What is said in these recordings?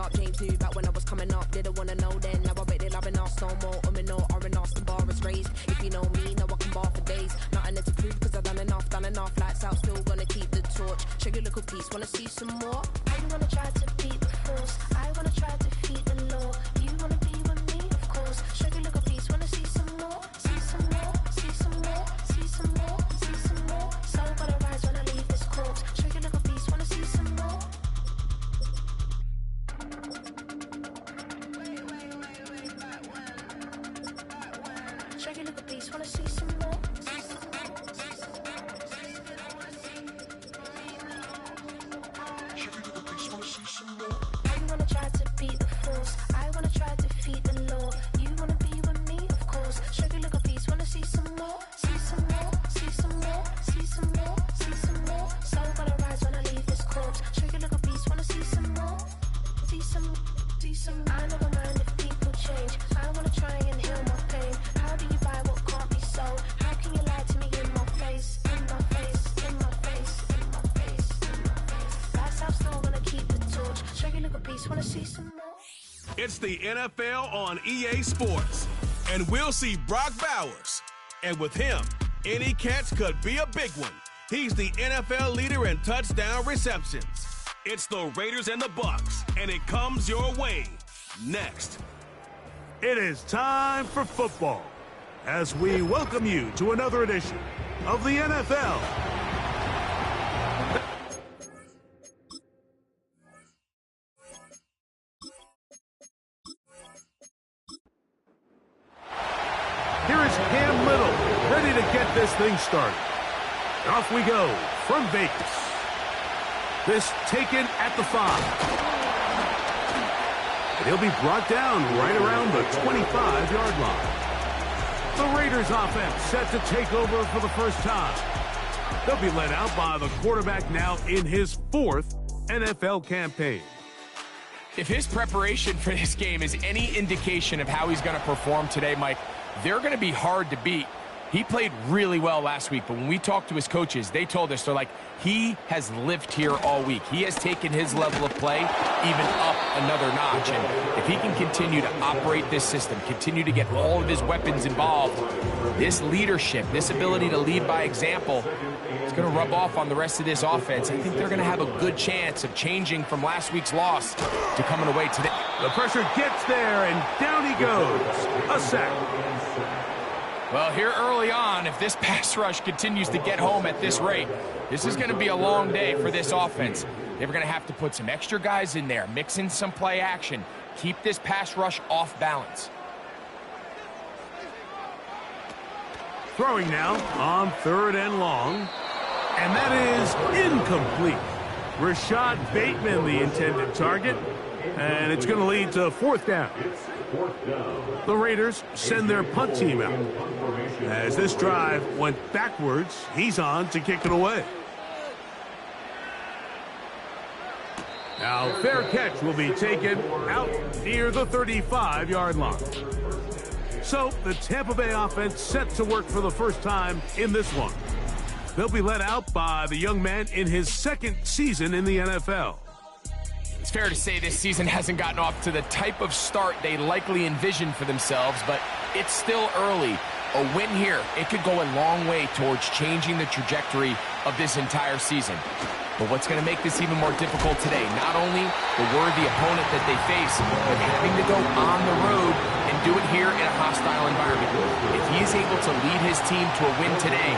up. James knew back when I was coming up. Didn't wanna know then. Now I bet they loving us no more. No, or in us, the bar is raised. If you know me, now I can bar for days. Nothing left to prove because I've done enough. Lights out, still gonna keep the torch. Shake your little piece, wanna see some more? I wanna try to beat the force. I wanna try to defeat the law. You wanna be with me, of course. Shake your little piece, wanna see some more? See some more, see some more, see some more, see some more. Soul gonna rise when I leave this corpse. Shake your little piece, wanna see some more? Shake your little piece, wanna see some more? I wanna try to beat the force. I wanna try to defeat the law. You wanna be with me, of course. Shake your little piece, wanna see some more? See some more, see some more, see some more, see some more. Soul gonna rise when I leave this corpse. Shake your little piece, wanna see some more? See some, see some. I never mind if people change. I wanna try and heal my pain. How do you buy what can't be sold? How can you lie to me in my face? In my face, in my face, in my face, in my face. That's how still gonna keep the torch. Shake your little piece, wanna see some more? It's the NFL on EA Sports, and we'll see Brock Bowers. And with him, any catch could be a big one. He's the NFL leader in touchdown receptions. It's the Raiders and the Bucks, and it comes your way next. It is time for football as we welcome you to another edition of the NFL. Here is Cam Little, ready to get this thing started. And off we go from Vegas. This taken at the 5. And he'll be brought down right around the 25-yard line. The Raiders offense set to take over for the first time. They'll be led out by the quarterback now in his 4th NFL campaign. If his preparation for this game is any indication of how he's going to perform today, Mike, they're going to be hard to beat. He played really well last week, but when we talked to his coaches, they told us, they're like, he has lived here all week. He has taken his level of play even up another notch. And if he can continue to operate this system, continue to get all of his weapons involved, this leadership, this ability to lead by example, it's going to rub off on the rest of this offense. I think they're going to have a good chance of changing from last week's loss to coming away today. The pressure gets there, and down he goes. A sack. Well, here early on, if this pass rush continues to get home at this rate, this is going to be a long day for this offense. They're going to have to put some extra guys in there, mix in some play action, keep this pass rush off balance. Throwing now on 3rd and long, and that is incomplete. Rashad Bateman, the intended target, and it's going to lead to 4th down. The Raiders send their punt team out. As this drive went backwards, he's on to kick it away. Now, fair catch will be taken out near the 35-yard line. So, the Tampa Bay offense set to work for the first time in this one. They'll be led out by the young man in his 2nd season in the NFL. It's fair to say this season hasn't gotten off to the type of start they likely envisioned for themselves, but it's still early. A win here, it could go a long way towards changing the trajectory of this entire season. But what's going to make this even more difficult today, not only the worthy opponent that they face, but having to go on the road and do it here in a hostile environment. If he is able to lead his team to a win today,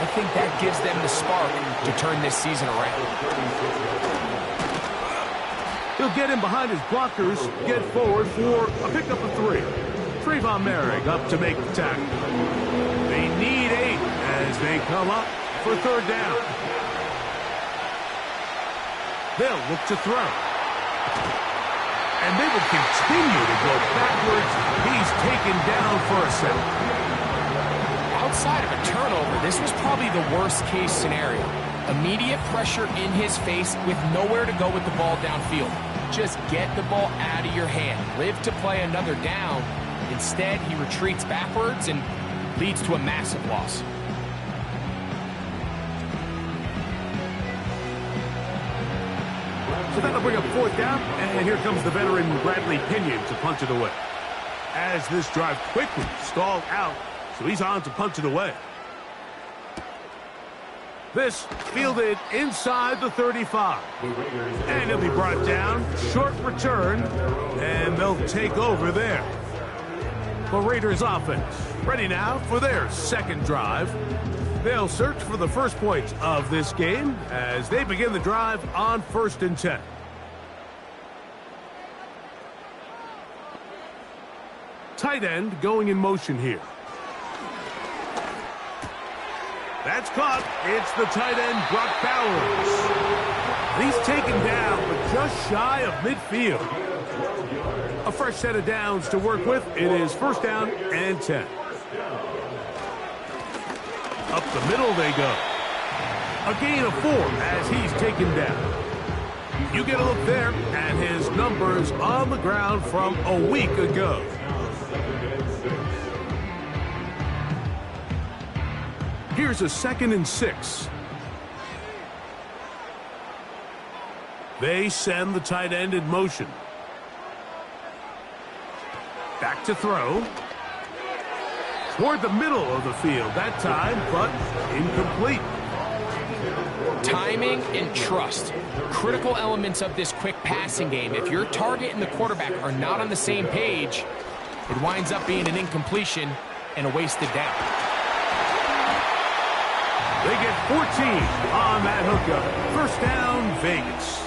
I think that gives them the spark to turn this season around. He'll get in behind his blockers, get forward for a pickup of 3. Trayvon Merrick up to make the tackle. They need 8 as they come up for 3rd down. They'll look to throw. And they will continue to go backwards. He's taken down for a sack. Outside of a turnover, this was probably the worst-case scenario. Immediate pressure in his face with nowhere to go with the ball downfield. Just get the ball out of your hand. Live to play another down. Instead, he retreats backwards and leads to a massive loss. So that'll bring up 4th down, and here comes the veteran Bradley Pinion to punch it away. As this drive quickly stalled out, so he's on to punch it away. This fielded inside the 35. And he'll be brought down, short return, and they'll take over there. The Raiders offense ready now for their second drive. They'll search for the first points of this game as they begin the drive on 1st and 10. Tight end going in motion here. That's caught. It's the tight end, Brock Bowers. He's taken down, but just shy of midfield. A fresh set of downs to work with. It is 1st down and 10. Up the middle they go. A gain of 4 as he's taken down. You get a look there at his numbers on the ground from a week ago. Here's a 2nd and 6. They send the tight end in motion. Back to throw. Toward the middle of the field that time, but incomplete. Timing and trust. Critical elements of this quick passing game. If your target and the quarterback are not on the same page, it winds up being an incompletion and a wasted down. They get 14 on that hookup. 1st down, Vegas.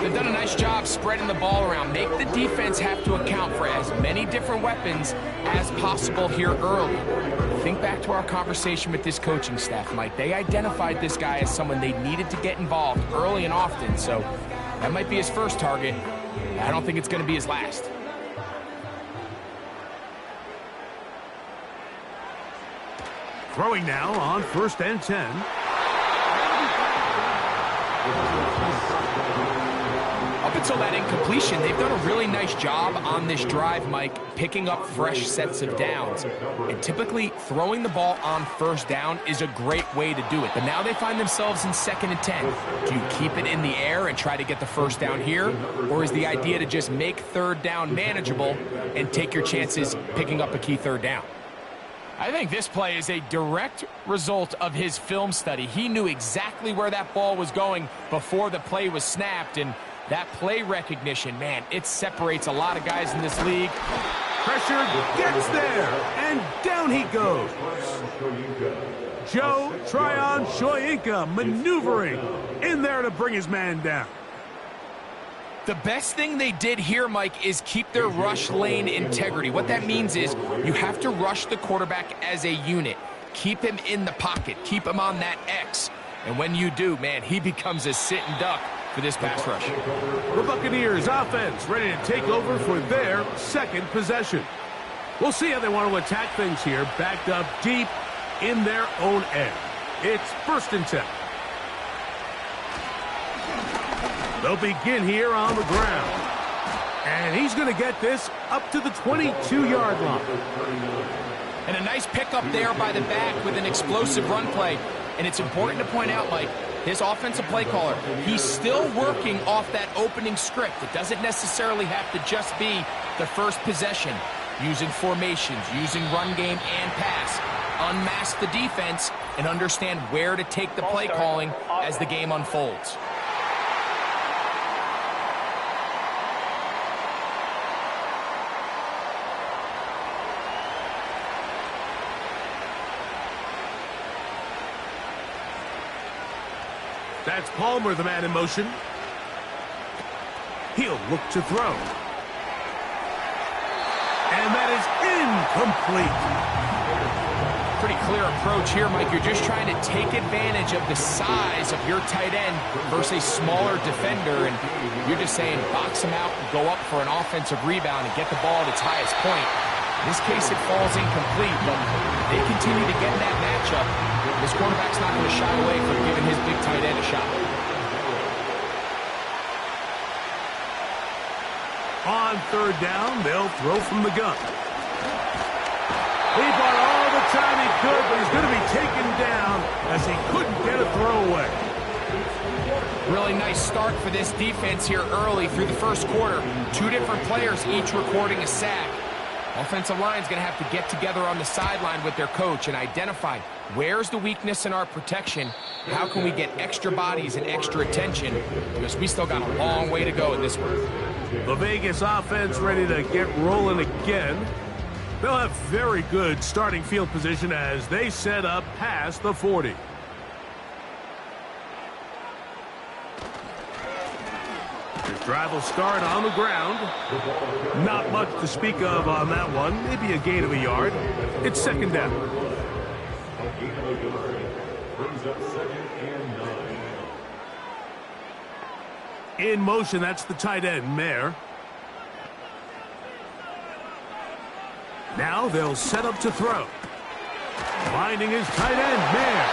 They've done a nice job spreading the ball around. Make the defense have to account for as many different weapons as possible here early. Think back to our conversation with this coaching staff, Mike. They identified this guy as someone they needed to get involved early and often, so that might be his first target. I don't think it's going to be his last. Throwing now on 1st and 10. Up until that incompletion, they've done a really nice job on this drive, Mike, picking up fresh sets of downs. And typically, throwing the ball on 1st down is a great way to do it. But now they find themselves in 2nd and 10. Do you keep it in the air and try to get the 1st down here? Or is the idea to just make 3rd down manageable and take your chances picking up a key 3rd down? I think this play is a direct result of his film study. He knew exactly where that ball was going before the play was snapped, and that play recognition, man, it separates a lot of guys in this league. Pressure gets there, and down he goes. Joe Tryon-Shoyinka maneuvering in there to bring his man down. The best thing they did here, Mike, is keep their rush lane integrity. What that means is you have to rush the quarterback as a unit. Keep him in the pocket. Keep him on that X. And when you do, man, he becomes a sitting duck for this pass rush. The Buccaneers offense ready to take over for their 2nd possession. We'll see how they want to attack things here, backed up deep in their own end. It's 1st and 10. They'll begin here on the ground. And he's going to get this up to the 22-yard line. And a nice pickup there by the back with an explosive run play. And it's important to point out, Mike, his offensive play caller, he's still working off that opening script. It doesn't necessarily have to just be the first possession. Using formations, using run game and pass. Unmask the defense and understand where to take the play calling as the game unfolds. That's Palmer, the man in motion. He'll look to throw. And that is incomplete. Pretty clear approach here, Mike. You're just trying to take advantage of the size of your tight end versus a smaller defender, and you're just saying box him out and go up for an offensive rebound and get the ball at its highest point. In this case, it falls incomplete, but they continue to get in that matchup. This quarterback's not going to shy away from giving his big tight end a shot. On 3rd down, they'll throw from the gun. He bought all the time he could, but he's going to be taken down as he couldn't get a throw away. Really nice start for this defense here early through the first quarter. 2 different players each recording a sack. Offensive line's going to have to get together on the sideline with their coach and identify where's the weakness in our protection. How can we get extra bodies and extra attention? Because we still got a long way to go in this one. The Vegas offense ready to get rolling again. They'll have very good starting field position as they set up past the 40. This drive will start on the ground. Not much to speak of on that one. Maybe a gain of a yard. It's second down. In motion, that's the tight end, Mayer. Now they'll set up to throw. Finding his tight end, Mayer.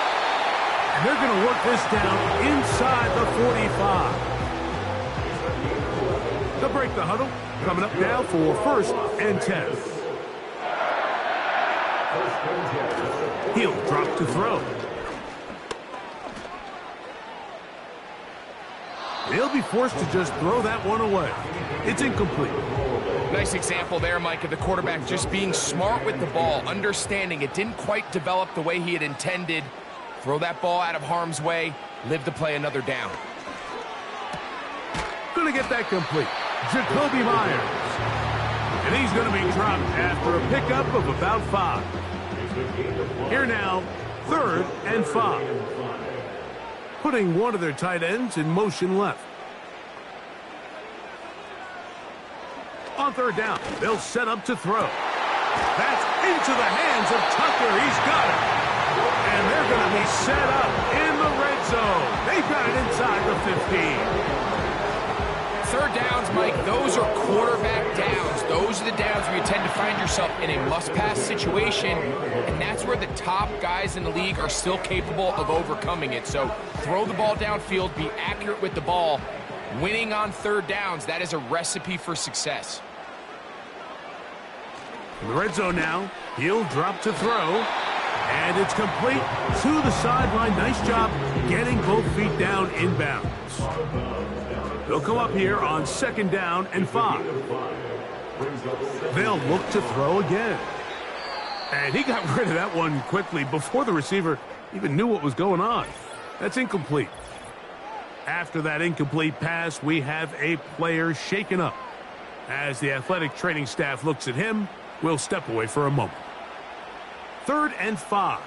And they're going to work this down inside the 45. They'll break the huddle. Coming up now for 1st and 10. He'll drop to throw. They'll be forced to just throw that one away. It's incomplete. Nice example there, Mike, of the quarterback just being smart with the ball, understanding it didn't quite develop the way he had intended. Throw that ball out of harm's way, live to play another down. Gonna get that complete. Jacoby Myers. And he's gonna be dropped after a pickup of about 5. Here now, 3rd and 5. Putting one of their tight ends in motion left. On 3rd down, they'll set up to throw. That's into the hands of Tucker. He's got it. And they're going to be set up in the red zone. They've got it inside the 15. 3rd downs, Mike, those are quarterback downs. Those are the downs where you tend to find yourself in a must-pass situation, and that's where the top guys in the league are still capable of overcoming it. So throw the ball downfield, be accurate with the ball. Winning on 3rd downs, that is a recipe for success. In the red zone now, he'll drop to throw, and it's complete to the sideline. Nice job getting both feet down inbounds. They'll come up here on 2nd down and 5. They'll look to throw again. And he got rid of that one quickly before the receiver even knew what was going on. That's incomplete. After that incomplete pass, we have a player shaken up. As the athletic training staff looks at him, we'll step away for a moment. 3rd and 5.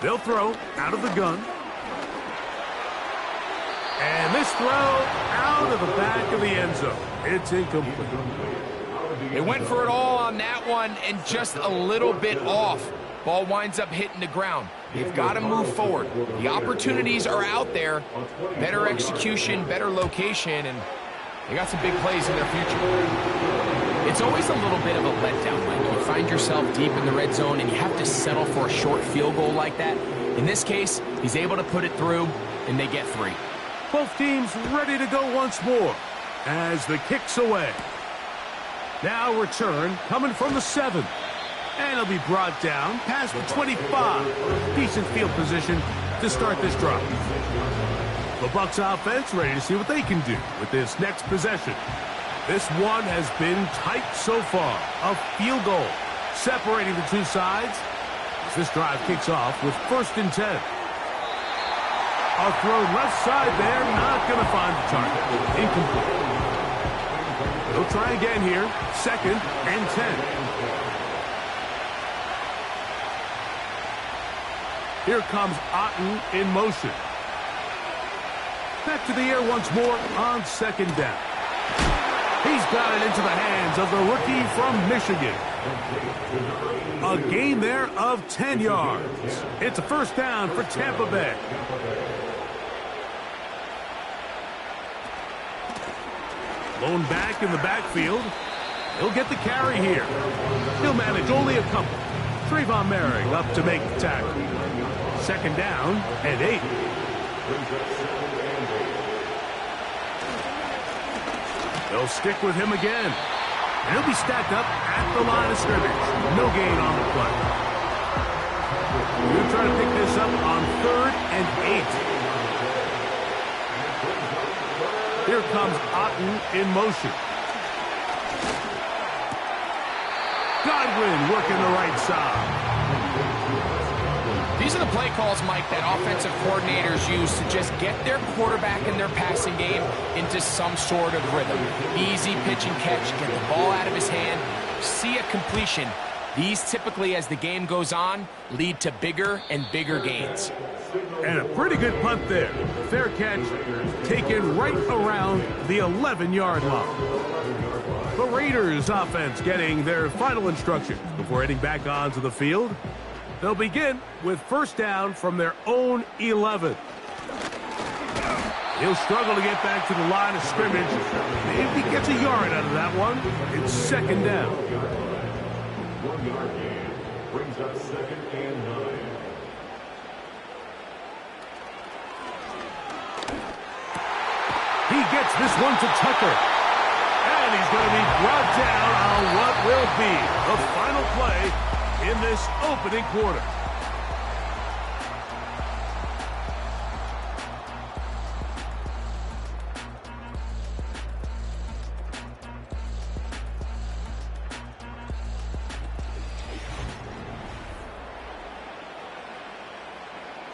They'll throw out of the gun. And this throw out of the back of the end zone. It's incomplete. They went for it all on that one and just a little bit off. Ball winds up hitting the ground. They've got to move forward. The opportunities are out there. Better execution, better location, and they got some big plays in their future. It's always a little bit of a letdown, Mike. You find yourself deep in the red zone and you have to settle for a short field goal like that. In this case, he's able to put it through, and they get 3. Both teams ready to go once more as the kick's away. Now return coming from the 7. And it'll be brought down past the 25. Decent field position to start this drive. The Bucs offense ready to see what they can do with this next possession. This one has been tight so far. A field goal separating the two sides as this drive kicks off with 1st and 10. A throw left side there, not going to find the target. Incomplete. They'll try again here. 2nd and 10. Here comes Otten in motion. Back to the air once more on 2nd down. He's got it into the hands of the rookie from Michigan. A gain there of 10 yards. It's a 1st down for Tampa Bay. Blown back in the backfield. He'll get the carry here. He'll manage only a couple. Trayvon Merrick up to make the tackle. 2nd down and 8. They'll stick with him again. And he'll be stacked up at the line of scrimmage. No gain on the play. We're trying to pick this up on 3rd and 8. Here comes Otten in motion. Godwin working the right side. These are the play calls, Mike, that offensive coordinators use to just get their quarterback and their passing game into some sort of rhythm. Easy pitch and catch, get the ball out of his hand, see a completion. These typically, as the game goes on, lead to bigger and bigger gains. And a pretty good punt there. Fair catch taken right around the 11-yard line. The Raiders offense getting their final instructions before heading back onto the field. They'll begin with first down from their own 11. He'll struggle to get back to the line of scrimmage. If he gets a yard out of that one, it's second down. 1-yard gain brings up 2nd and 9. He gets this one to Tucker. And he's going to be brought down on what will be the final play in this opening quarter.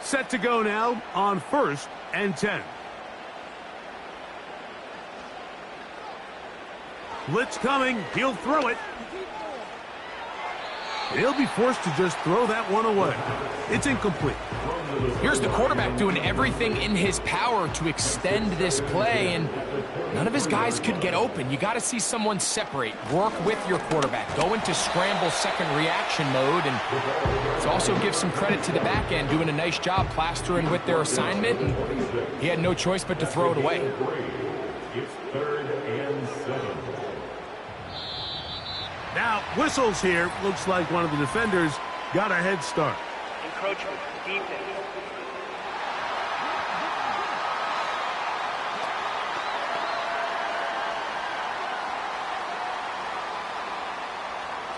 Set to go now on 1st and 10. Blitz coming. He'll throw it. He'll be forced to just throw that one away. It's incomplete. Here's the quarterback doing everything in his power to extend this play, and none of his guys could get open. You got to see someone separate, work with your quarterback, go into scramble second reaction mode, and let's also give some credit to the back end doing a nice job plastering with their assignment, and he had no choice but to throw it away. It's 3rd and 7. Now, whistles here. Looks like one of the defenders got a head start. Encroachment, defense.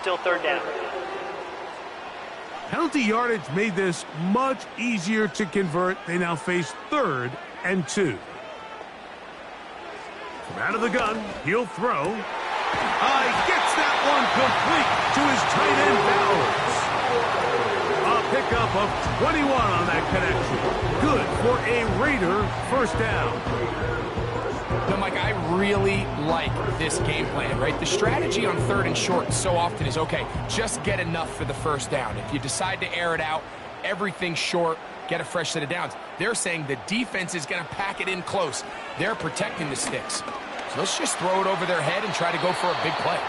Still 3rd down. Penalty yardage made this much easier to convert. They now face 3rd and 2. From out of the gun, he'll throw. Gets that one complete to his tight end Bowers. A pickup of 21 on that connection. Good for a Raider first down. No, Mike, I really like this game plan, right? The strategy on 3rd and short so often is, okay, just get enough for the first down. If you decide to air it out, everything short, get a fresh set of downs. They're saying the defense is going to pack it in close. They're protecting the sticks. So let's just throw it over their head and try to go for a big play.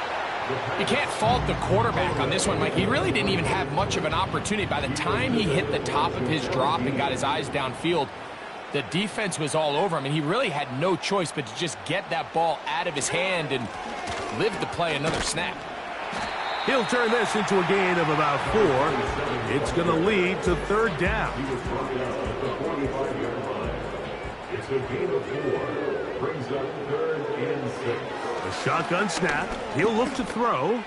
You can't fault the quarterback on this one, Mike. He really didn't even have much of an opportunity. By the time he hit the top of his drop and got his eyes downfield, the defense was all over him, and he really had no choice but to just get that ball out of his hand and live to play another snap. He'll turn this into a gain of about 4. It's going to lead to 3rd down. It's a gain of 4. Brings up 3rd and 6. A shotgun snap. He'll look to throw.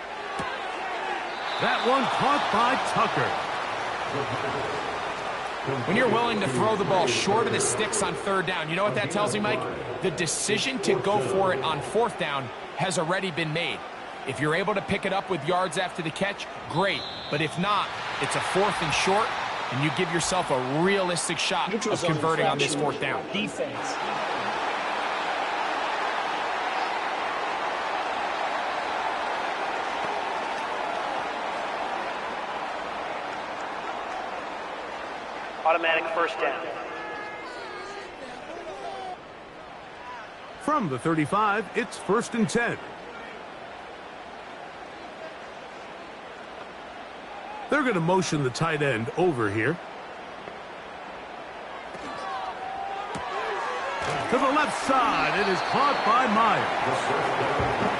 That one caught by Tucker. When you're willing to throw the ball short of the sticks on 3rd down, you know what that tells me, Mike? The decision to go for it on 4th down has already been made. If you're able to pick it up with yards after the catch, great. But if not, it's a 4th and short, and you give yourself a realistic shot of converting on this 4th down. Defense. Automatic first down. From the 35, it's 1st and 10. They're going to motion the tight end over here. To the left side, it is caught by Myers.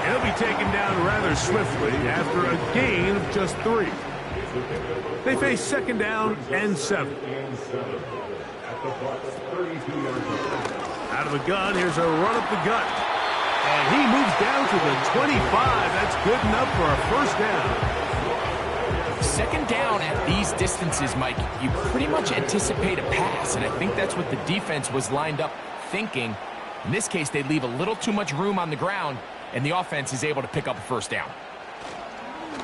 He'll be taken down rather swiftly after a gain of just 3. They face 2nd down and 7. Out of the gun, here's a run up the gut. And he moves down to the 25. That's good enough for a first down. Second down at these distances, Mike, you pretty much anticipate a pass, and I think that's what the defense was lined up thinking. In this case, they leave a little too much room on the ground, and the offense is able to pick up a first down.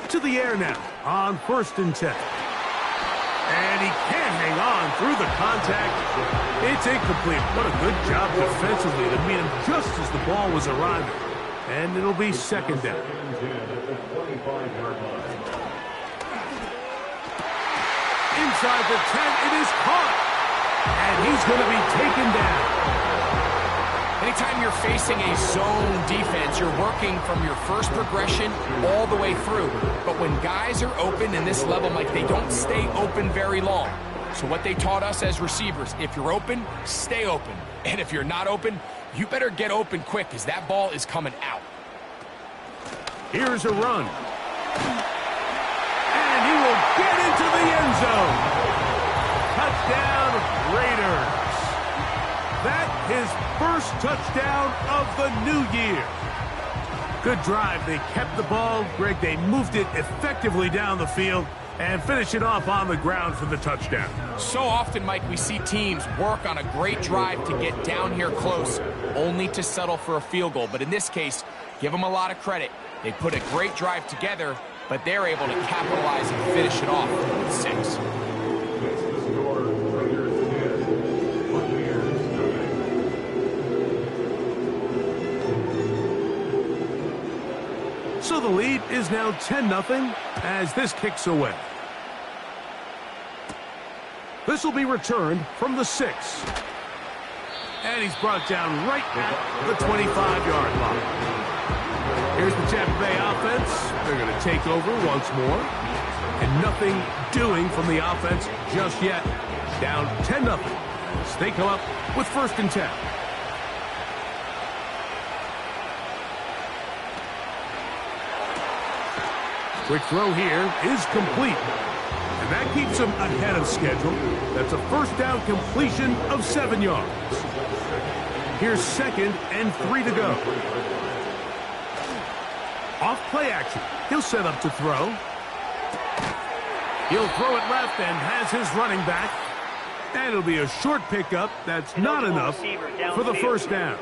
To the air now on 1st and 10. And he can't hang on through the contact. It's incomplete. What a good job defensively to meet him just as the ball was arriving. And it'll be 2nd down. Inside the 10, it is caught. And he's going to be taken down. Anytime you're facing a zone defense, you're working from your first progression all the way through. But when guys are open in this level, Mike, they don't stay open very long. So what they taught us as receivers, if you're open, stay open. And if you're not open, you better get open quick because that ball is coming out. Here's a run. And he will get into the end zone. Touchdown, Raiders. That his first touchdown of the new year. Good drive. They kept the ball. Greg, they moved it effectively down the field and finish it off on the ground for the touchdown. So often, Mike, we see teams work on a great drive to get down here close, only to settle for a field goal. But in this case, give them a lot of credit. They put a great drive together, but they're able to capitalize and finish it off with 6. So the lead is now 10-0 as this kicks away. This will be returned from the 6. And he's brought down right at the 25-yard line. Here's the Tampa Bay offense. They're going to take over once more. And nothing doing from the offense just yet. Down 10-0. So they come up with 1st and 10. Quick throw here is complete. And that keeps him ahead of schedule. That's a 1st down completion of 7 yards. Here's 2nd and 3 to go. Off play action. He'll set up to throw. He'll throw it left and has his running back. And it'll be a short pickup. That's not enough for the 1st down.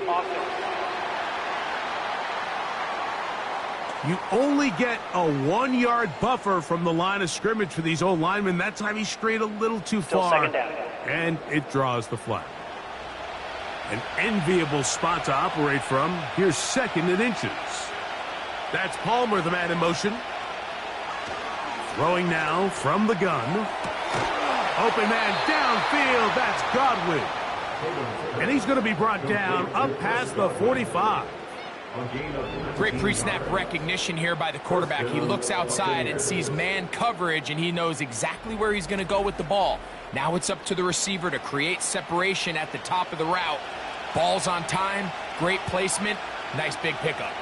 You only get a 1-yard buffer from the line of scrimmage for these old linemen. That time he strayed a little too far. And it draws the flag. An enviable spot to operate from. Here's 2nd and inches. That's Palmer, the man in motion. Throwing now from the gun. Open man downfield. That's Godwin. And he's going to be brought down up past the 45. Great pre-snap recognition here by the quarterback. He looks outside and sees man coverage, and he knows exactly where he's going to go with the ball. Now it's up to the receiver to create separation at the top of the route. Ball's on time, great placement, nice big pickup.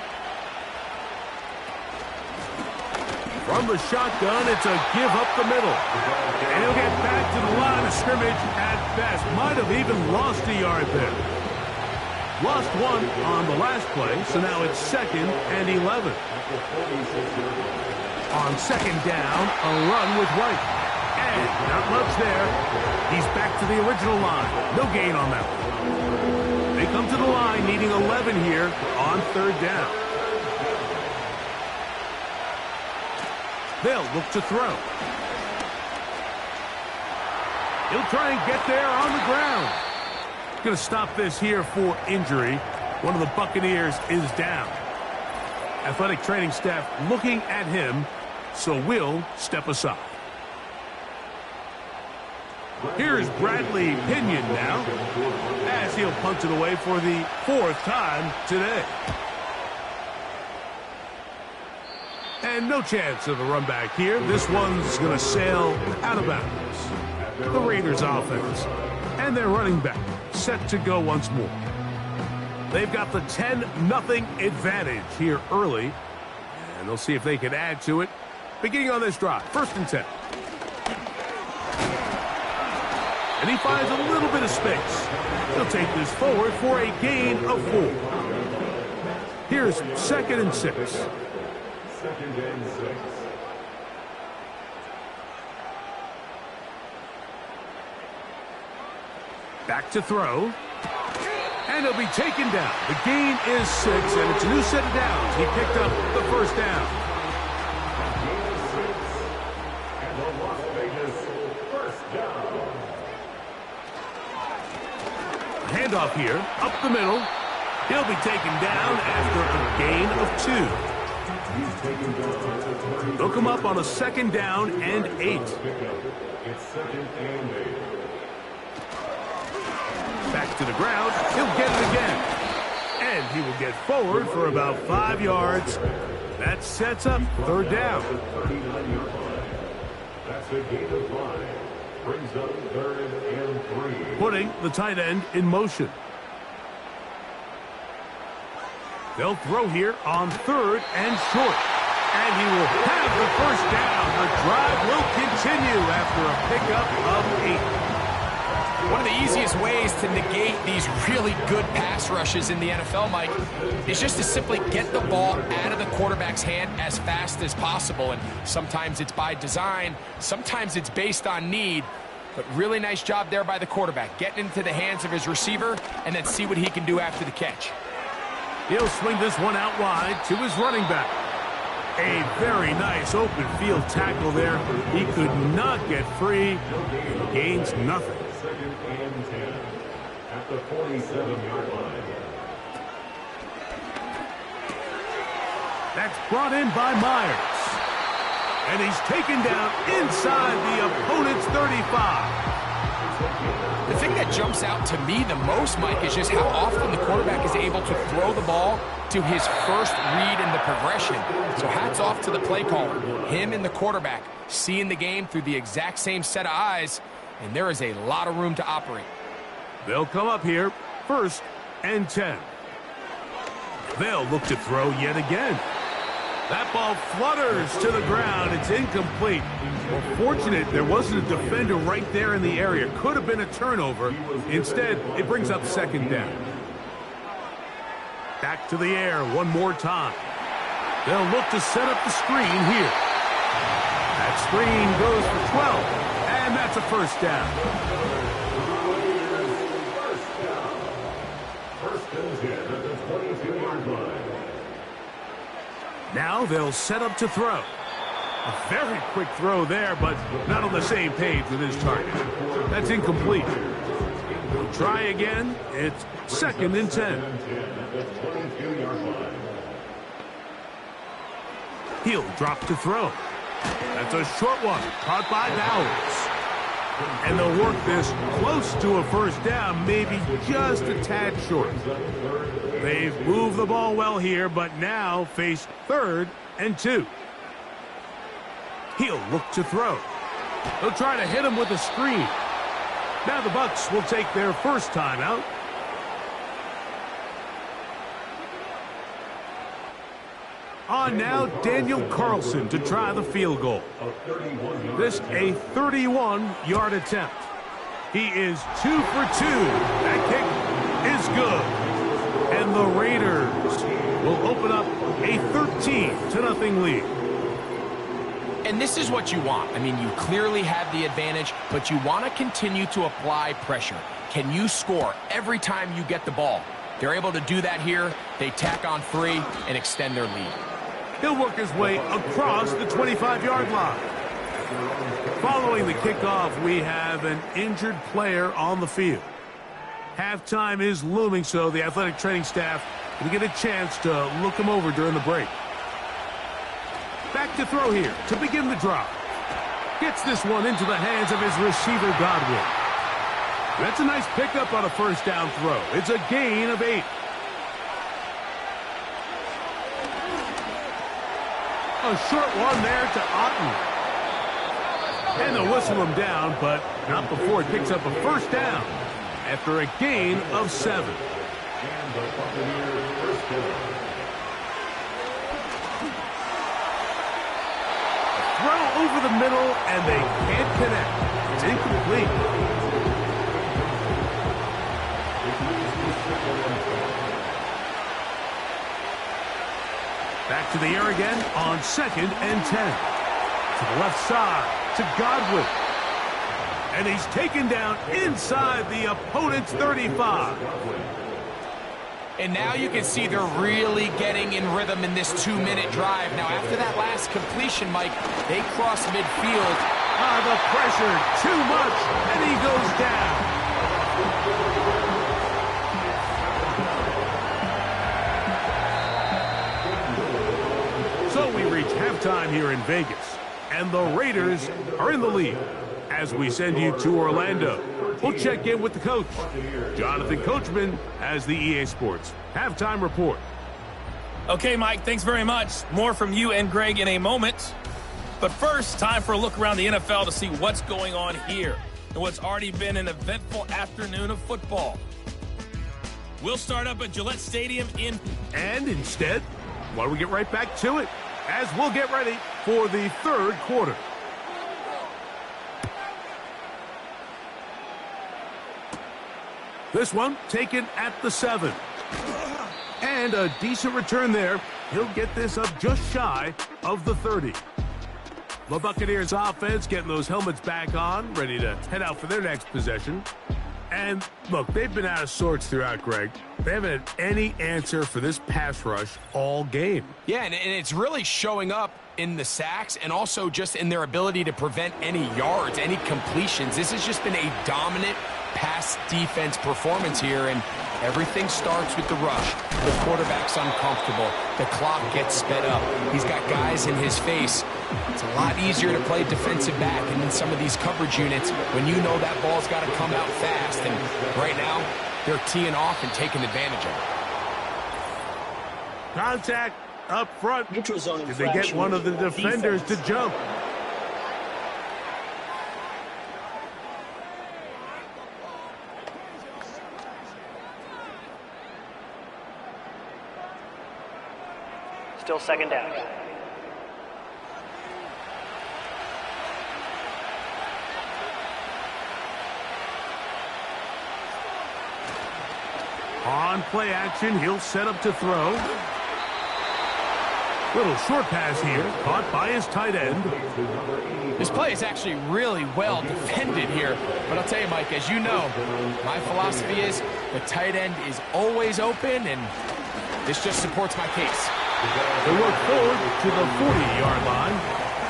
From the shotgun, it's a give up the middle. And he'll get back to the line of scrimmage at best. Might have even lost a yard there. Lost 1 on the last play, so now it's 2nd and 11. On 2nd down, a run with White. And not much there. He's back to the original line. No gain on that one. They come to the line needing 11 here on 3rd down. They'll look to throw. He'll try and get there on the ground. Going to stop this here for injury. One of the Buccaneers is down. Athletic training staff looking at him, so we'll step aside. Here's Bradley Pinion now, as he'll punt it away for the 4th time today. And no chance of a run back here. This one's going to sail out of bounds. The Raiders offense and their running back set to go once more. They've got the 10-0 advantage here early, and they'll see if they can add to it. Beginning on this drive, 1st and 10. And he finds a little bit of space. He'll take this forward for a gain of 4. Here's 2nd and 6. 2nd and 6. Back to throw. And he'll be taken down. The gain is 6, and it's a new set of downs. He picked up the first down. And the Las Vegas first down. Handoff here, up the middle. He'll be taken down after a gain of 2. They'll come up on a 2nd down and 8. It's 2nd and 8. Back to the ground. He'll get it again. And he will get forward for about 5 yards. That sets up 3rd down. That's a gain of 5. Brings up 3rd and 3. Putting the tight end in motion. They'll throw here on 3rd and short. And he will have the first down. The drive will continue after a pickup of 8. One of the easiest ways to negate these really good pass rushes in the NFL, Mike, is just to simply get the ball out of the quarterback's hand as fast as possible. And sometimes it's by design, sometimes it's based on need. But really nice job there by the quarterback, getting into the hands of his receiver and then see what he can do after the catch. He'll swing this one out wide to his running back. A very nice open field tackle there. He could not get free. He gains nothing. 2nd and 10 at the 47-yard line. That's brought in by Myers. And he's taken down inside the opponent's 35. The thing that jumps out to me the most, Mike, is just how often the quarterback is able to throw the ball to his first read in the progression. So hats off to the play caller. Him and the quarterback seeing the game through the exact same set of eyes, and there is a lot of room to operate. They'll come up here, 1st and 10. They'll look to throw yet again. That ball flutters to the ground. It's incomplete. Well, fortunate there wasn't a defender right there in the area. Could have been a turnover. Instead, it brings up 2nd down. Back to the air one more time. They'll look to set up the screen here. That screen goes for 12, and that's a 1st down. First and 10 at the 22-yard line. Now they'll set up to throw. A very quick throw there, but not on the same page with his target. That's incomplete. We'll try again. It's 2nd and 10. He'll drop to throw. That's a short one, caught by Bowers. And they'll work this close to a 1st down, maybe just a tad short. They've moved the ball well here, but now face 3rd and 2. He'll look to throw. They'll try to hit him with a screen. Now the Bucs will take their first timeout. On now, Daniel Carlson to try the field goal. This a 31-yard attempt. He is 2 for 2. That kick is good. And the Raiders will open up a 13-0 lead. And this is what you want. I mean, you clearly have the advantage, but you want to continue to apply pressure. Can you score every time you get the ball? They're able to do that here. They tack on 3 and extend their lead. He'll work his way across the 25-yard line. Following the kickoff, we have an injured player on the field. Halftime is looming, so the athletic training staff will get a chance to look him over during the break. Back to throw here to begin the drive. Gets this one into the hands of his receiver, Godwin. That's a nice pickup on a 1st down throw. It's a gain of 8. A short one there to Otten. And they'll whistle him down, but not before it picks up a 1st down after a gain of 7. And the Buccaneers first down. Throw over the middle, and they can't connect. It's incomplete. Back to the air again on 2nd and 10. To the left side, to Godwin. And he's taken down inside the opponent's 35. And now you can see they're really getting in rhythm in this 2-minute drive. Now, after that last completion, Mike, they cross midfield. The pressure, too much, and he goes down. So we reach halftime here in Vegas, and the Raiders are in the lead. As we send you to Orlando, we'll check in with the coach. Jonathan Coachman has the EA Sports halftime report. Okay, Mike, thanks very much. More from you and Greg in a moment. But first, time for a look around the NFL to see what's going on here and what's already been an eventful afternoon of football. We'll start up at Gillette Stadium And instead, why don't we get right back to it as we'll get ready for the third quarter. This one taken at the 7. And a decent return there. He'll get this up just shy of the 30. The Buccaneers offense getting those helmets back on, ready to head out for their next possession. And look, they've been out of sorts throughout, Greg. They haven't had any answer for this pass rush all game. Yeah, and it's really showing up in the sacks and also just in their ability to prevent any yards, any completions. This has just been a dominant pass defense performance here, and everything starts with the rush. The quarterback's uncomfortable. The clock gets sped up. He's got guys in his face. It's a lot easier to play defensive back and in some of these coverage units when you know that ball's got to come out fast, and right now they're teeing off and taking advantage of it. Contact up front. Neutral zone Did they get one of the defenders to jump? Still second down. On play action, he'll set up to throw. Little short pass here, caught by his tight end. This play is actually really well defended here. But I'll tell you, Mike, as you know, my philosophy is the tight end is always open, and this just supports my case. They work forward to the 40-yard line.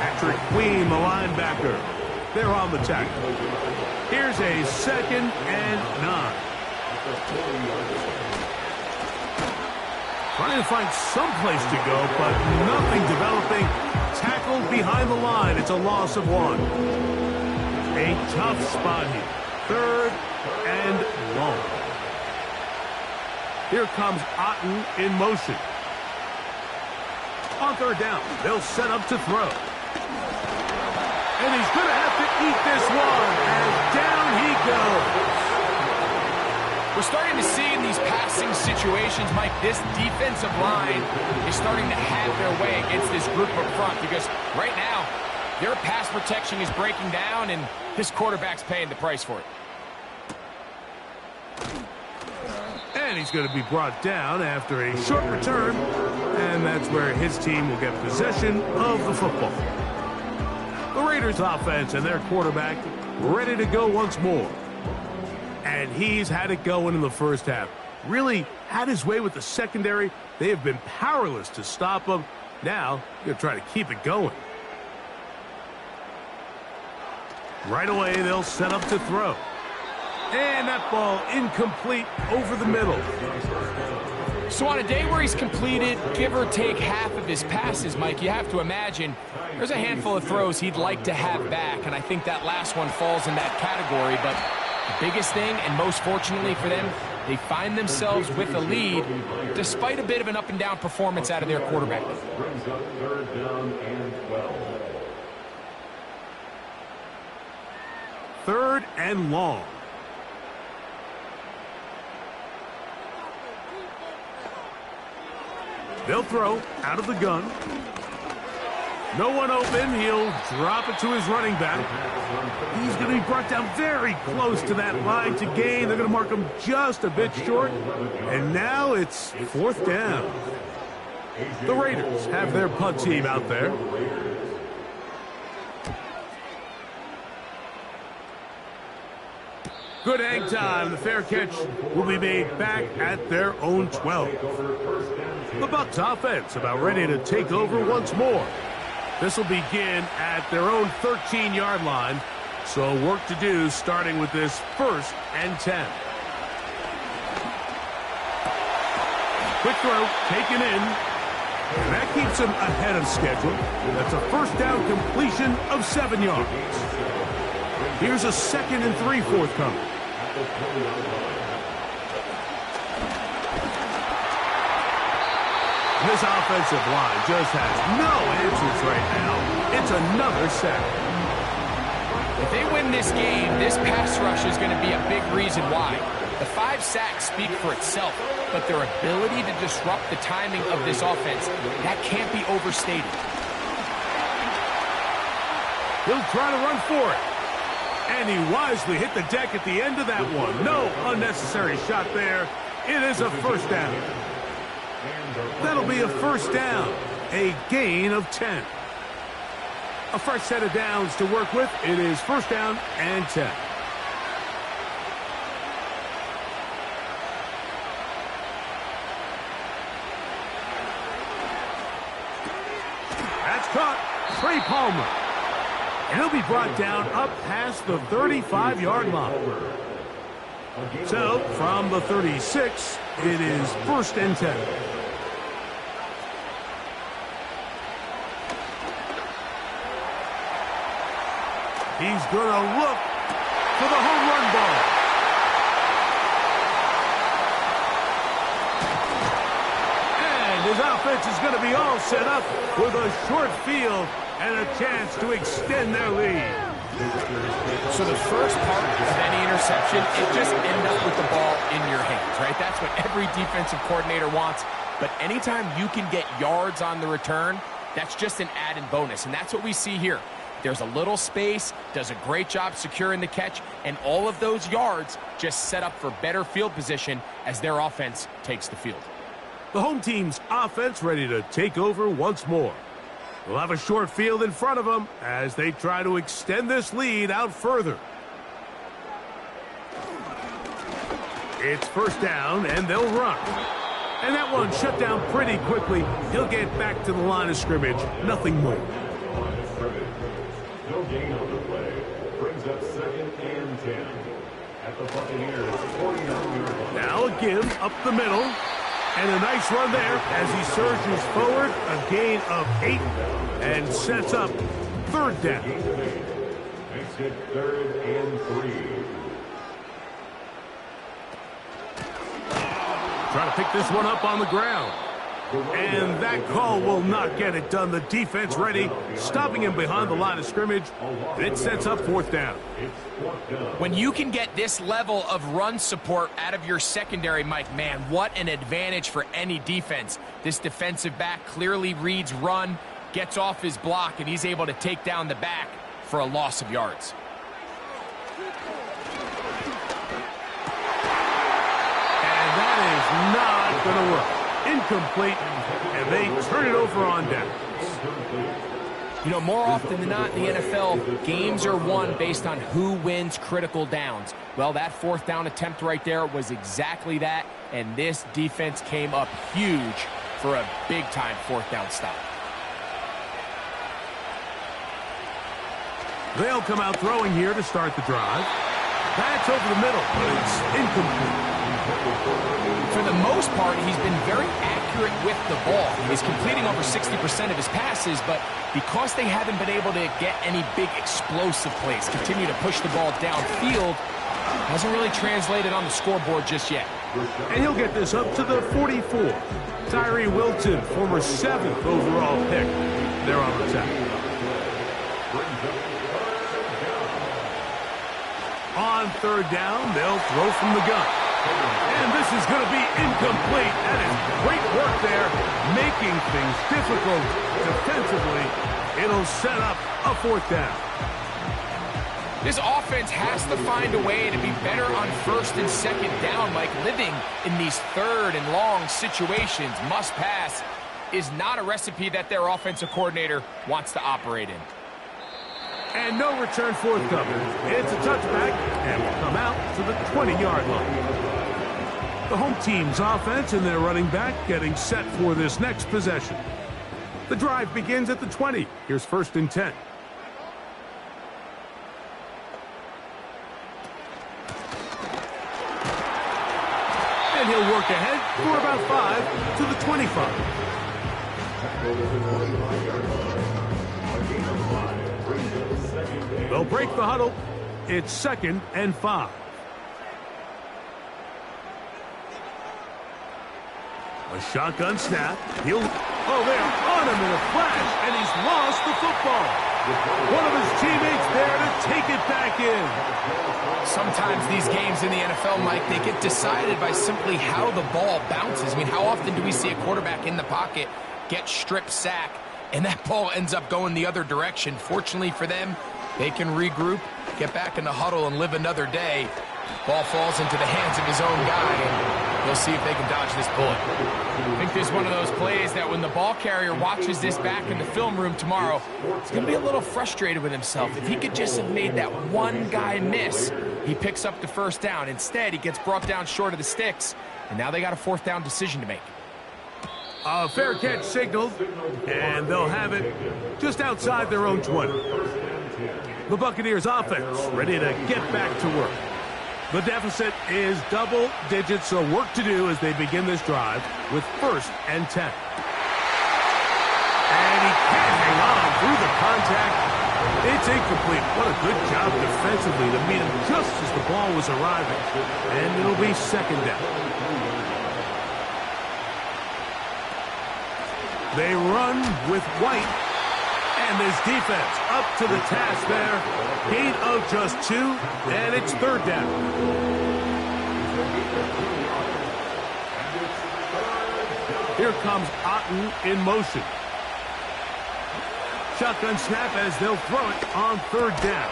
Patrick Queen, the linebacker. They're on the tackle. Here's a 2nd and 9. Trying to find some place to go, but nothing developing. Tackled behind the line. It's a loss of 1. A tough spot here. 3rd and long. Here comes Otten in motion. On 3rd down, they'll set up to throw. And he's going to have to eat this one, and down he goes. We're starting to see in these passing situations, Mike, this defensive line is starting to have their way against this group up front because right now, their pass protection is breaking down, and this quarterback's paying the price for it. And he's going to be brought down after a short return, and that's where his team will get possession of the football. The Raiders offense and their quarterback ready to go once more. And he's had it going in the first half. Really had his way with the secondary. They have been powerless to stop him. Now, they're trying to keep it going. Right away, they'll set up to throw. And that ball incomplete over the middle. So on a day where he's completed, give or take half of his passes, Mike, you have to imagine there's a handful of throws he'd like to have back, and I think that last one falls in that category. But the biggest thing, and most fortunately for them, they find themselves with a lead despite a bit of an up-and-down performance out of their quarterback. Brings up 3rd down and 12. 3rd and long. They'll throw out of the gun. No one open. He'll drop it to his running back. He's going to be brought down very close to that line to gain. They're going to mark him just a bit short. And now it's 4th down. The Raiders have their punt team out there. Good hang time. The fair catch will be made back at their own 12. The Bucs offense about ready to take over once more. This will begin at their own 13-yard line. So work to do starting with this 1st and 10. Quick throw, taken in. And that keeps him ahead of schedule. That's a 1st down completion of 7 yards. Here's a 2nd and 3 forthcoming. This offensive line just has no answers right now. It's another sack. If they win this game, this pass rush is going to be a big reason why. The 5 sacks speak for itself, but their ability to disrupt the timing of this offense, that can't be overstated. He'll try to run for it. And he wisely hit the deck at the end of that one. No unnecessary shot there. It is a 1st down. That'll be a 1st down. A gain of 10. A fresh set of downs to work with. It is 1st down and 10. That's caught. Trey Palmer. And he'll be brought down up past the 35-yard line. So, from the 36, it is 1st and 10. He's going to look for the home run ball. And his offense is going to be all set up with a short field and a chance to extend their lead. So the first part of any interception, it just ends up with the ball in your hands, right? That's what every defensive coordinator wants. But anytime you can get yards on the return, that's just an added bonus. And that's what we see here. There's a little space, does a great job securing the catch, and all of those yards just set up for better field position as their offense takes the field. The home team's offense ready to take over once more. They'll have a short field in front of them as they try to extend this lead out further. It's 1st down, and they'll run. And that one shut down pretty quickly. He'll get back to the line of scrimmage. Nothing more. No gain on the play. Brings up 2nd and 10. At the Buccaneers, 49-yard line. Now a give up the middle. And a nice run there as he surges forward. A gain of 8 and sets up 3rd down. Makes it 3rd and 3. Trying to pick this one up on the ground. And that call will not get it done. The defense ready, stopping him behind the line of scrimmage. And it sets up 4th down. When you can get this level of run support out of your secondary, Mike, man, what an advantage for any defense. This defensive back clearly reads run, gets off his block, and he's able to take down the back for a loss of yards. And that is not going to work. Incomplete, and they turn it over on downs. You know, more often than not in the NFL, games are won based on who wins critical downs. Well, that 4th down attempt right there was exactly that, and this defense came up huge for a big-time 4th down stop. They'll come out throwing here to start the drive. That's over the middle, but it's incomplete. For the most part, he's been very accurate with the ball. He's completing over 60% of his passes, but because they haven't been able to get any big explosive plays, continue to push the ball downfield, hasn't really translated on the scoreboard just yet. And he'll get this up to the 44. Tyree Wilton, former 7th overall pick. They're on the tackle. On 3rd down, they'll throw from the gun. And this is going to be incomplete. That is great work there, making things difficult defensively. It'll set up a 4th down. This offense has to find a way to be better on 1st and 2nd down, Mike. Living in these 3rd and long situations, must pass, is not a recipe that their offensive coordinator wants to operate in. And no return forthcoming. It's a touchback and will come out to the 20-yard line. The home team's offense and their running back getting set for this next possession. The drive begins at the 20. Here's 1st and 10. And he'll work ahead for about 5 to the 25. They'll break the huddle. It's 2nd and 5. A shotgun snap. They are on him in a flash, and he's lost the football. One of his teammates there to take it back in. Sometimes these games in the NFL, Mike, they get decided by simply how the ball bounces. I mean, how often do we see a quarterback in the pocket get strip sack, and that ball ends up going the other direction? Fortunately for them, they can regroup, get back in the huddle, and live another day. Ball falls into the hands of his own guy, and they'll see if they can dodge this bullet. I think there's one of those plays that when the ball carrier watches this back in the film room tomorrow, he's going to be a little frustrated with himself. If he could just have made that one guy miss, he picks up the 1st down. Instead, he gets brought down short of the sticks, and now they got a 4th down decision to make. A fair catch signaled, and they'll have it just outside their own 20. The Buccaneers offense ready to get back to work. The deficit is double digits, so work to do as they begin this drive with 1st and 10. And he can't hang on through the contact. It's incomplete. What a good job defensively to meet him just as the ball was arriving. And it'll be 2nd down. They run with White. And this defense up to the task there. Gain of just 2, and it's 3rd down. Here comes Otten in motion. Shotgun snap as they'll throw it on 3rd down.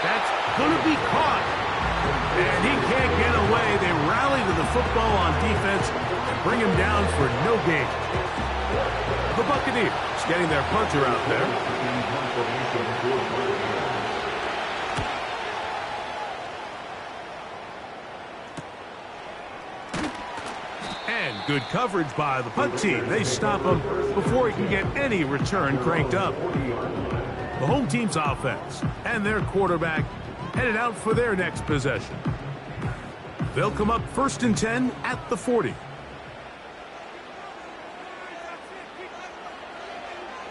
That's going to be caught. And he can't get away. They rally to the football on defense and bring him down for no gain. The Buccaneers getting their punter out there. And good coverage by the punt team. They stop him before he can get any return cranked up. The home team's offense and their quarterback headed out for their next possession. They'll come up 1st and 10 at the 40.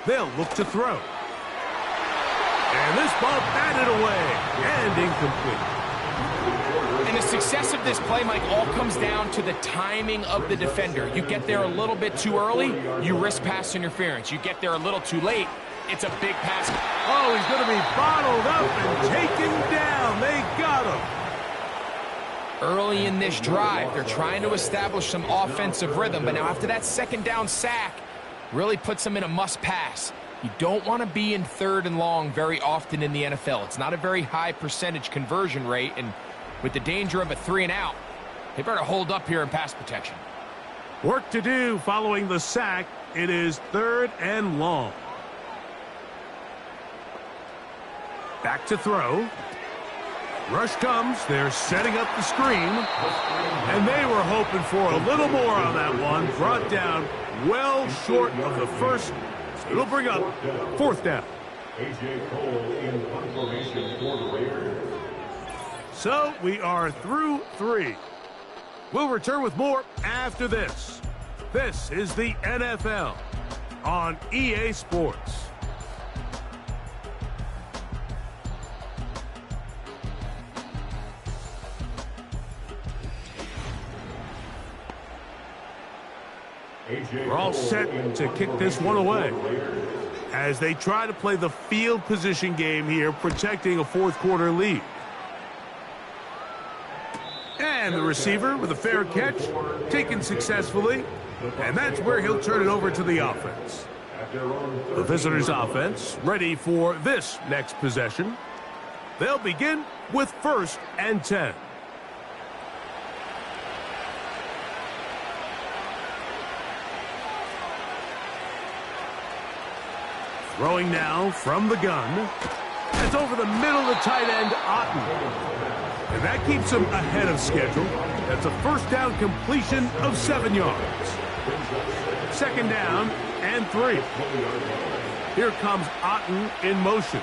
They'll look to throw. And this ball batted away and incomplete. And the success of this play, Mike, all comes down to the timing of the defender. You get there a little bit too early, you risk pass interference. You get there a little too late, it's a big pass. Oh, he's going to be bottled up and taken down. They got him. Early in this drive, they're trying to establish some offensive rhythm, but now after that 2nd down sack, really puts them in a must-pass. You don't want to be in 3rd and long very often in the NFL. It's not a very high percentage conversion rate, and with the danger of a 3 and out, they better hold up here in pass protection. Work to do following the sack. It is 3rd and long. Back to throw. Rush comes. They're setting up the screen. And they were hoping for a little more on that one. Brought down well short of the 1st. So it'll bring up 4th down. A.J. Cole in punt formation for the Raiders. So we are through 3. We'll return with more after this. This is the NFL on EA Sports. We're all set to kick this one away as they try to play the field position game here, protecting a 4th quarter lead. And the receiver with a fair catch, taken successfully, and that's where he'll turn it over to the offense. The visitors' offense ready for this next possession. They'll begin with 1st and 10. Throwing now from the gun. It's over the middle of the tight end, Otten. And that keeps him ahead of schedule. That's a first down completion of 7 yards. Second down and 3. Here comes Otten in motion.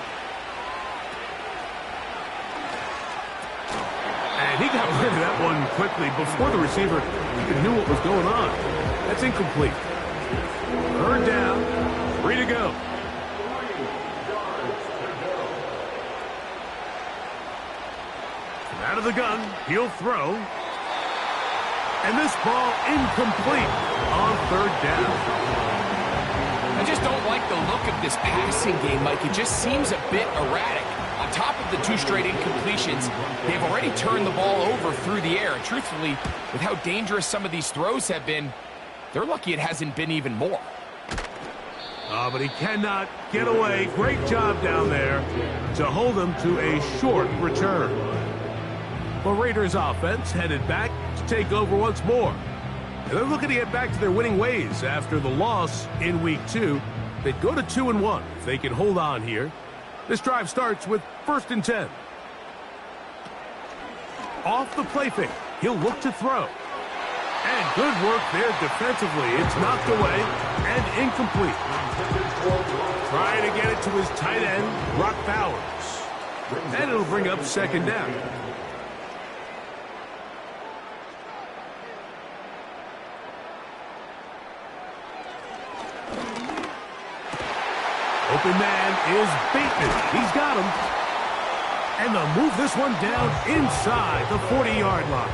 And he got rid of that one quickly before the receiver even knew what was going on. That's incomplete. Third down, 3 to go. From out of the gun, he'll throw. And this ball incomplete on third down. I just don't like the look of this passing game, Mike. It just seems a bit erratic. On top of the 2 straight incompletions, they've already turned the ball over through the air. And truthfully, with how dangerous some of these throws have been, they're lucky it hasn't been even more. Oh, but he cannot get away. Great job down there to hold him to a short return. The Raiders offense headed back to take over once more. And they're looking to get back to their winning ways after the loss in Week 2. They'd go to 2-1 if they can hold on here. This drive starts with 1st and 10. Off the play fake, he'll look to throw. And good work there defensively. It's knocked away and incomplete. Trying to get it to his tight end, Brock Bowers. And it'll bring up second down. Open man is Bateman. He's got him. And they'll move this one down inside the 40-yard line.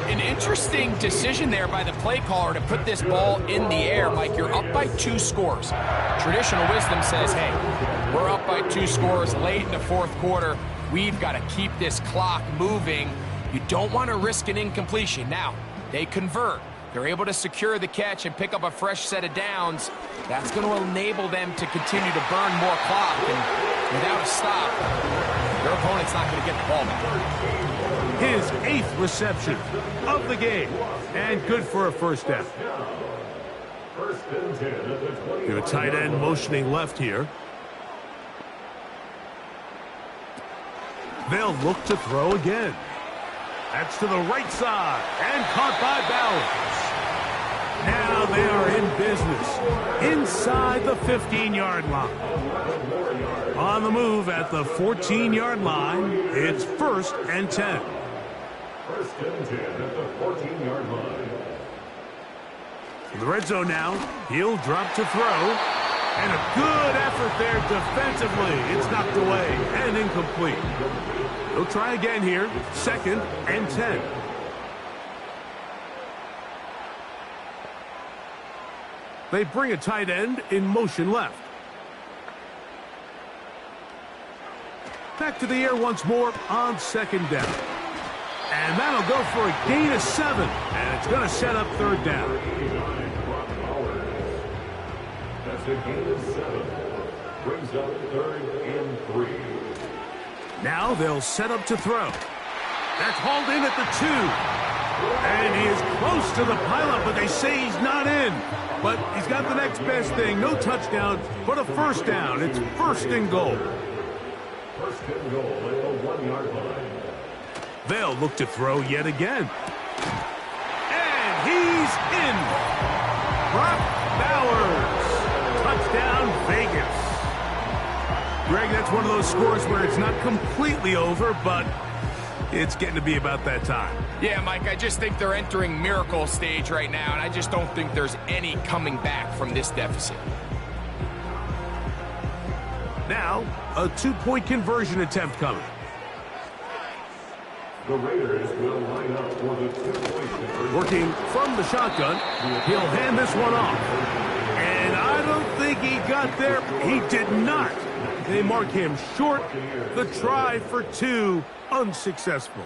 An interesting decision there by the play caller to put this ball in the air. Mike, you're up by 2 scores. Traditional wisdom says, hey, we're up by 2 scores late in the 4th quarter. We've got to keep this clock moving. You don't want to risk an incompletion. Now, they convert. They're able to secure the catch and pick up a fresh set of downs. That's going to enable them to continue to burn more clock. And without a stop, their opponent's not going to get the ball back. His 8th reception of the game. And good for a first down. The tight end motioning left here. They'll look to throw again. That's to the right side and caught by Bowers. Now they are in business inside the 15-yard line. On the move at the 14-yard line, it's 1st and 10. 1st and 10 at the 14-yard line. In the red zone now, he'll drop to throw. And a good effort there defensively. It's knocked away and incomplete. He'll try again here. 2nd and 10. They bring a tight end in motion left. Back to the air once more on 2nd down. And that'll go for a gain of 7. And it's going to set up 3rd down. That's a gain of 7. Brings up 3rd and 3. Now they'll set up to throw. That's hauled in at the 2. And he is close to the pileup, but they say he's not in. But he's got the next best thing. No touchdown, but a first down. It's 1st and goal. 1st and goal at the 1-yard line. They'll look to throw yet again. And he's in. Brock Bowers. Touchdown, Vegas. Greg, that's one of those scores where it's not completely over, but it's getting to be about that time. Yeah, Mike, I just think they're entering miracle stage right now, and I just don't think there's any coming back from this deficit. Now, a 2-point conversion attempt coming. The Raiders will line up for the 2-point conversion. Working from the shotgun, he'll hand this one off. And I don't think he got there. He did not. They mark him short. The try for 2, unsuccessful.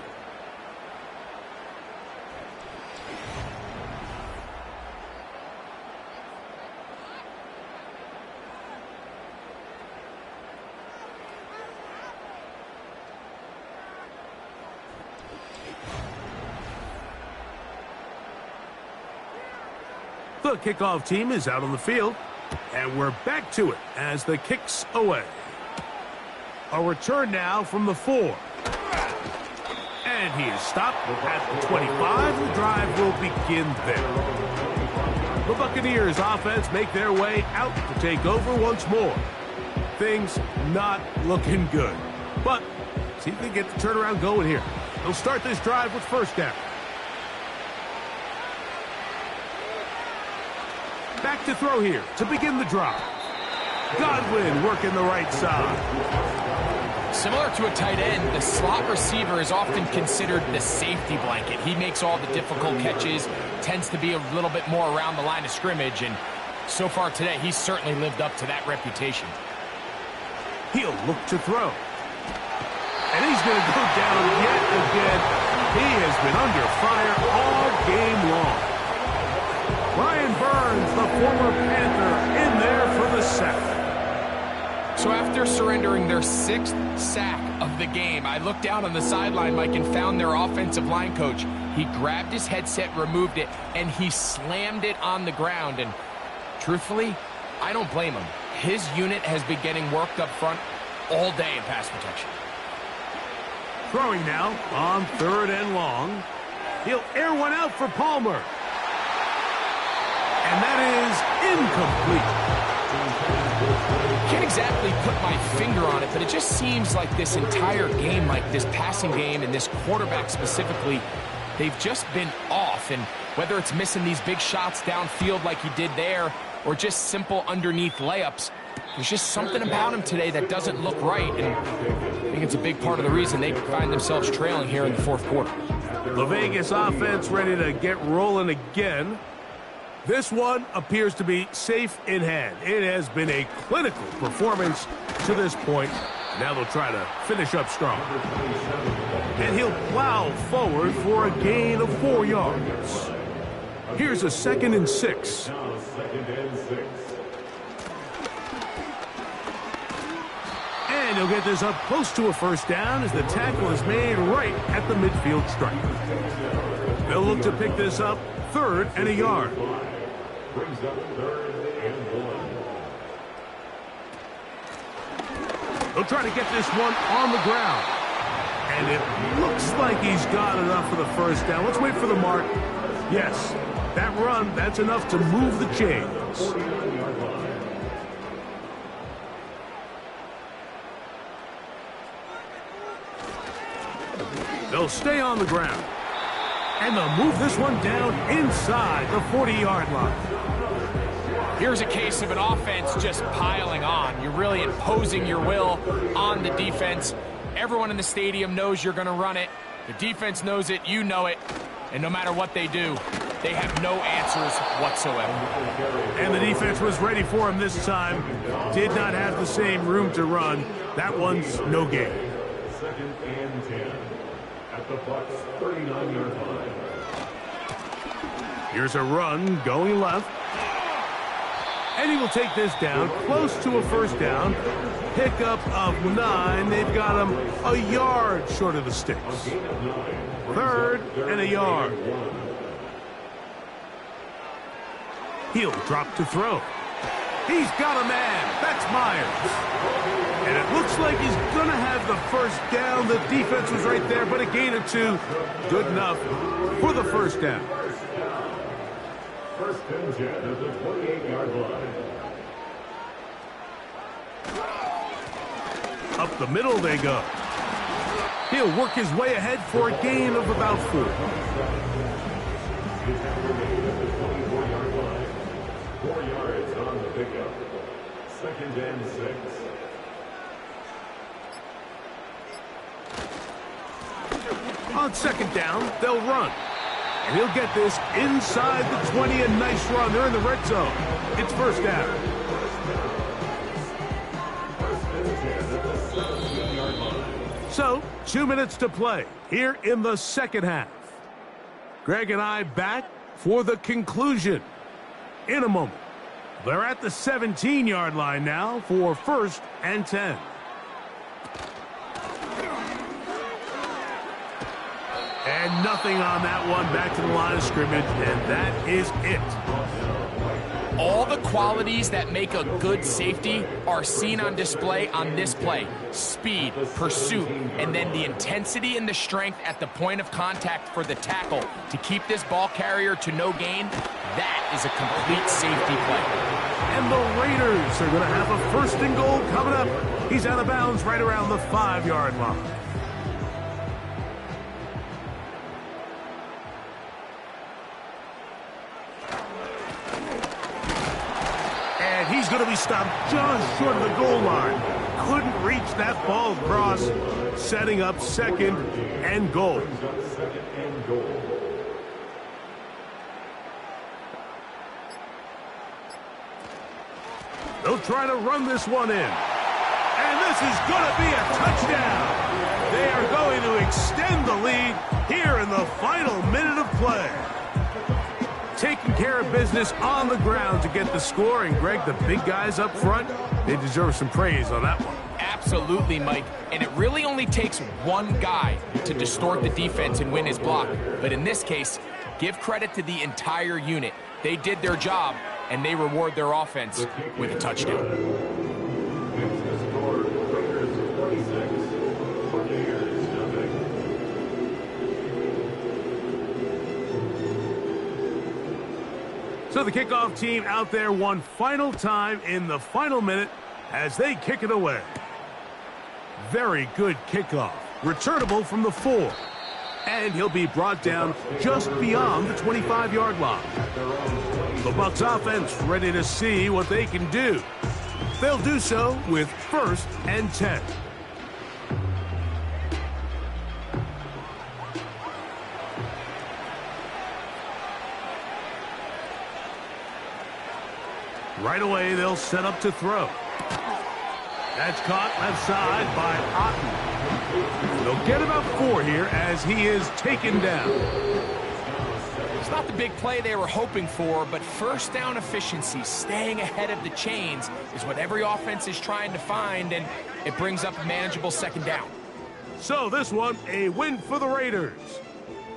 The kickoff team is out on the field, and we're back to it as the kick's away. A return now from the 4. And he is stopped at the 25. The drive will begin there. The Buccaneers offense make their way out to take over once more. Things not looking good. But see if they get the turnaround going here. They'll start this drive with first down. Back to throw here to begin the drive. Godwin working the right side. Similar to a tight end, the slot receiver is often considered the safety blanket. He makes all the difficult catches, tends to be a little bit more around the line of scrimmage, and so far today, he's certainly lived up to that reputation. He'll look to throw. And he's going to go down yet again. He has been under fire all game long. Brian Burns, the former Panther, in there for the sack. So after surrendering their 6th sack of the game, I looked down on the sideline, Mike, and found their offensive line coach. He grabbed his headset, removed it, and he slammed it on the ground. And truthfully, I don't blame him. His unit has been getting worked up front all day in pass protection. Throwing now on 3rd and long. He'll air one out for Palmer. And that is incomplete. Can't exactly put my finger on it, but it just seems like this entire game, like this passing game and this quarterback specifically, they've just been off. And whether it's missing these big shots downfield like he did there or just simple underneath layups, there's just something about him today that doesn't look right. And I think it's a big part of the reason they find themselves trailing here in the 4th quarter. The Vegas offense ready to get rolling again. This one appears to be safe in hand. It has been a clinical performance to this point. Now they'll try to finish up strong. And he'll plow forward for a gain of 4 yards. Here's a 2nd and 6. Now 2nd and 6. And he'll get this up close to a first down as the tackle is made right at the midfield stripe. They'll look to pick this up 3rd and a yard. Brings up 3rd and 1. They'll try to get this one on the ground. And it looks like he's got enough for the first down. Let's wait for the mark. Yes, that run, that's enough to move the chains. They'll stay on the ground. And they'll move this one down inside the 40-yard line. Here's a case of an offense just piling on. You're really imposing your will on the defense. Everyone in the stadium knows you're going to run it. The defense knows it, you know it. And no matter what they do, they have no answers whatsoever. And the defense was ready for him this time. Did not have the same room to run. That one's no gain. 2nd and 10. At the Bucs 39-yard line. Here's a run going left. And he will take this down close to a first down. Pickup of 9. They've got him a yard short of the sticks. 3rd and a yard. He'll drop to throw. He's got a man. That's Myers. And it looks like he's going to have the first down. The defense was right there, but a gain of 2. Good enough for the first down. 1st and 10 at the 28-yard line. Up the middle they go. He'll work his way ahead for a gain of about 4. His time remains at the 24-yard line. 4 yards on the pickup. 2nd and 6. On 2nd down, they'll run. And he'll get this inside the 20. A nice run. They're in the red zone. It's first down. So, 2 minutes to play here in the second half. Greg and I back for the conclusion in a moment. They're at the 17-yard line now for 1st and 10. And nothing on that one. Back to the line of scrimmage, and that is it. All the qualities that make a good safety are seen on display on this play. Speed, pursuit, and then the intensity and the strength at the point of contact for the tackle to keep this ball carrier to no gain. That is a complete safety play. And the Raiders are going to have a 1st and goal coming up. He's out of bounds right around the 5-yard line. And he's going to be stopped just short of the goal line. Couldn't reach that ball across, setting up 2nd and goal. They'll try to run this one in. And this is going to be a touchdown. They are going to extend the lead here in the final minute of play. Taking care of business on the ground to get the score. And, Greg, the big guys up front, they deserve some praise on that one. Absolutely, Mike. And it really only takes one guy to distort the defense and win his block. But in this case, give credit to the entire unit. They did their job, and they reward their offense with a touchdown. So the kickoff team out there one final time in the final minute as they kick it away. Very good kickoff. Returnable from the 4. And he'll be brought down just beyond the 25-yard line. The Bucs offense ready to see what they can do. They'll do so with 1st and 10. Right away, they'll set up to throw. That's caught left side by Otten. They'll get about 4 here as he is taken down. It's not the big play they were hoping for, but 1st down efficiency, staying ahead of the chains, is what every offense is trying to find, and it brings up a manageable 2nd down. So this one, a win for the Raiders.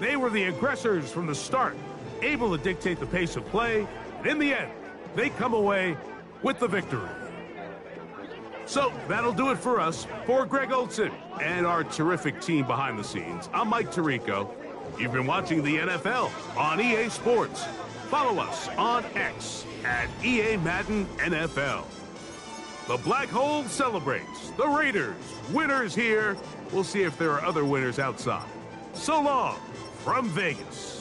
They were the aggressors from the start, able to dictate the pace of play, and in the end, they come away with the victory. So that'll do it for us. For Greg Olson and our terrific team behind the scenes, I'm Mike Tirico. You've been watching the NFL on EA Sports. Follow us on X at EA Madden NFL. The Black Hole celebrates. The Raiders, winners here. We'll see if there are other winners outside. So long from Vegas.